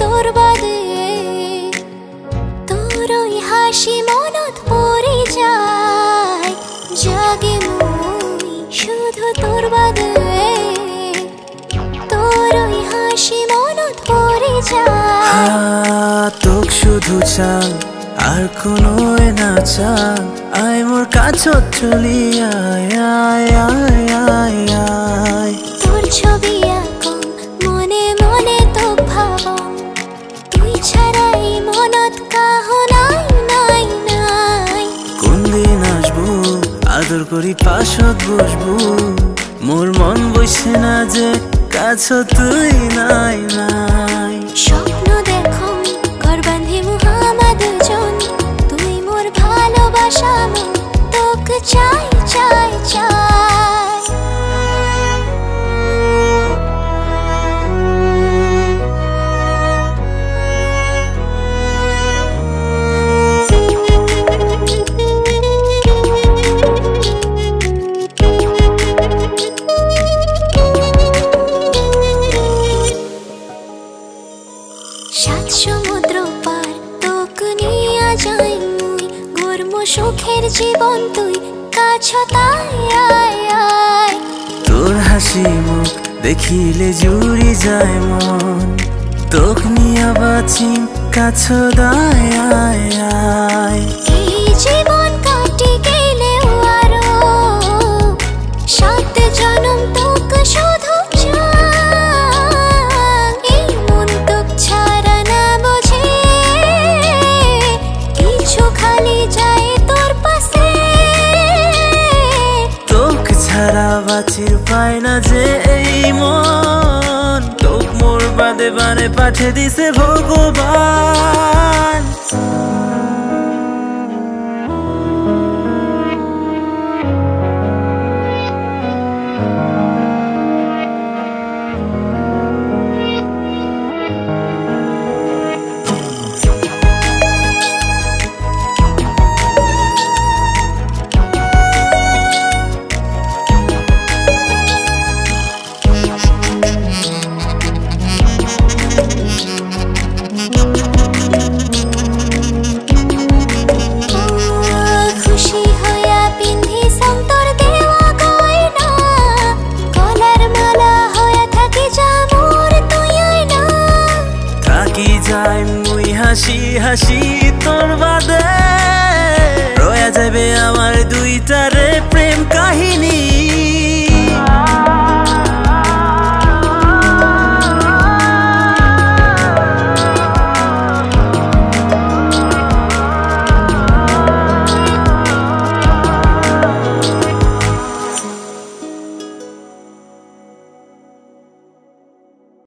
তোর বাদে তোর ওই হাসি মনত পড়ে যায় জাগে মুই শুধু তোর বাদে তোর ওই হাসি মনত পড়ে যায় তোক শুধু চাই আর কোনো না চাই আয় মোর কাছত চলি আয় আয় আয় আয় আয় তোর ছবি আঁকো মনে মনে তো ভাবম তুই ছাড়াই মনত কাহো নাই নাই নাই কোন দিন আসবো আদর করি পাশত বসবো মোর মন বসে না যে কাছত তুই নাই নাই স্বপ্ন দেখো ঘর বাঁধি মুহাম্মদ দুজন তুই মোর ভালোবাসা মন তোকে চাই চাই চাই সাত সমুদ্র পার তোকে নিয়ে যাই মুই গর্ম সুখের জীবন তুই কাছতাই আয় আয় তোর হাসি মুখ দেখিলে জুড়ি যায় মন তোক নিয়া বাঁচিম কাছত আয় আয় আয় এই জীবন কাটি গেলেও আরো সাত জনম তোকে শুধু চাই এই মন তোক ছাড়া না বোঝে কিছু খালি যায় তোর পাশে তোক ছাড়া বাঁচির পায় না যে এই মন তোক মোর বাদে বানে পাঠে দিছে ভগবান খুশি হইয়া পিন্ধি সন্তর দেওয়া গয়না গলার মালা হইয়া থাকি যামোর তুই আইনা থাকি যায় মুই হাসি হাসি তোর বাদে রয়া যাবে আমার দুইটারে প্রেম কাহিনী